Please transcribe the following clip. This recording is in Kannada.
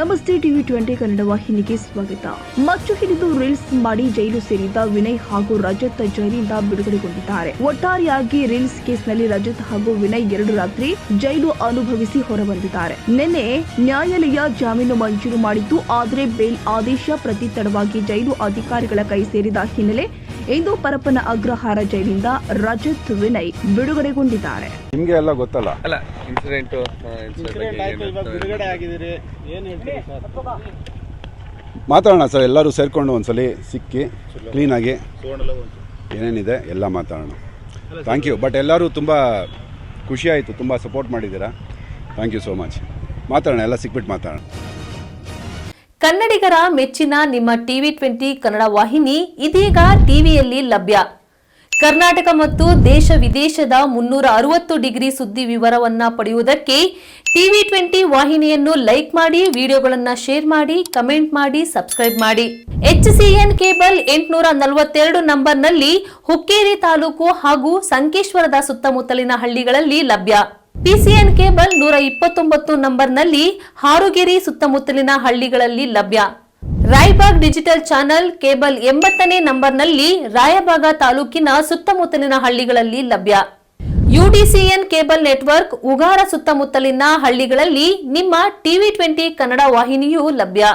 ನಮಸ್ತೆ ಟಿವಿ 20 ಕನ್ನಡ ವಾಹಿನಿಗೆ ಸ್ವಾಗತ. ಮಚ್ಚು ಹಿಡಿದು ರೀಲ್ಸ್ ಮಾಡಿ ಜೈಲು ಸೇರಿದ್ದ ವಿನಯ್ ಹಾಗೂ ರಜತ್ ಜೈಲಿನಿಂದ ಬಿಡುಗಡೆಗೊಂಡಿದ್ದಾರೆ. ಒಟ್ಟಾರೆಯಾಗಿ ರೀಲ್ಸ್ ಕೇಸ್ನಲ್ಲಿ ರಜತ್ ಹಾಗೂ ವಿನಯ್ 2 ರಾತ್ರಿ ಜೈಲು ಅನುಭವಿಸಿ ಹೊರಬಂದಿದ್ದಾರೆ. ನಿನ್ನೆ ನ್ಯಾಯಾಲಯ ಜಾಮೀನು ಮಂಜೂರು ಮಾಡಿತ್ತು. ಆದರೆ ಬೇಲ್ ಆದೇಶ ಪ್ರತಿ ತಡವಾಗಿ ಜೈಲು ಅಧಿಕಾರಿಗಳ ಕೈ ಸೇರಿದ ಹಿನ್ನೆಲೆ ಇಂದು ಪರಪ್ಪನ ಅಗ್ರಹಾರ ಜೈಲಿನಿಂದ ರಜತ್ ವಿನಯ್ ಬಿಡುಗಡೆಗೊಂಡಿದ್ದಾರೆ. ನಿಮಗೆ ಎಲ್ಲ ಗೊತ್ತಲ್ಲ ಅಲ್ಲ ಇನ್ಸಿಡೆಂಟ್ ಬಿಡುಗಡೆ ಆಗಿದ್ದೀರಿ, ಏನು ಹೇಳ್ತೀರಿ ಸರ್? ಮಾತಾಡೋಣ ಸರ್, ಎಲ್ಲರೂ ಸೇರಿಕೊಂಡು ಒಂದ್ಸಲಿ ಸಿಕ್ಕಿ ಕ್ಲೀನಾಗಿ ಏನೇನಿದೆ ಎಲ್ಲ ಮಾತಾಡೋಣ. Thank you. ಬಟ್ ಎಲ್ಲರೂ ತುಂಬ ಖುಷಿ ಆಯಿತು, ತುಂಬ ಸಪೋರ್ಟ್ ಮಾಡಿದ್ದೀರಾ. Thank you so much. ಮಾತಾಡೋಣ, ಎಲ್ಲ ಸಿಕ್ಬಿಟ್ಟು ಮಾತಾಡೋಣ. ಕನ್ನಡಿಗರ ಮೆಚ್ಚಿನ ನಿಮ್ಮ ಟಿವಿ 20 ಕನ್ನಡ ವಾಹಿನಿ ಇದೀಗ ಟಿವಿಯಲ್ಲಿ ಲಭ್ಯ. ಕರ್ನಾಟಕ ಮತ್ತು ದೇಶ ವಿದೇಶದ 360 ಡಿಗ್ರಿ ಸುದ್ದಿ ವಿವರವನ್ನ ಪಡೆಯುವುದಕ್ಕೆ ಟಿವಿ 20 ವಾಹಿನಿಯನ್ನು ಲೈಕ್ ಮಾಡಿ, ವಿಡಿಯೋಗಳನ್ನು ಶೇರ್ ಮಾಡಿ, ಕಮೆಂಟ್ ಮಾಡಿ, ಸಬ್ಸ್ಕ್ರೈಬ್ ಮಾಡಿ. HCN ಕೇಬಲ್ 842 ನಂಬರ್ನಲ್ಲಿ ಹುಕ್ಕೇರಿ ತಾಲೂಕು ಹಾಗೂ ಸಂಕೇಶ್ವರದ ಸುತ್ತಮುತ್ತಲಿನ ಹಳ್ಳಿಗಳಲ್ಲಿ ಲಭ್ಯ. PCN ಕೇಬಲ್ 129 ನಂಬರ್ನಲ್ಲಿ ಹಾರುಗೆರೆ ಸುತ್ತಮುತ್ತಲಿನ ಹಳ್ಳಿಗಳಲ್ಲಿ ಲಭ್ಯ. ರಾಯಬಾಗ್ ಡಿಜಿಟಲ್ ಚಾನೆಲ್ ಕೇಬಲ್ 80ನೇ ನಂಬರ್ನಲ್ಲಿ ರಾಯಬಾಗ ತಾಲೂಕಿನ ಸುತ್ತಮುತ್ತಲಿನ ಹಳ್ಳಿಗಳಲ್ಲಿ ಲಭ್ಯ. UDCN ಕೇಬಲ್ ನೆಟ್ವರ್ಕ್ ಉಗಾರ ಸುತ್ತಮುತ್ತಲಿನ ಹಳ್ಳಿಗಳಲ್ಲಿ ನಿಮ್ಮ ಟಿವಿ 20 ಕನ್ನಡ ವಾಹಿನಿಯೂ ಲಭ್ಯ.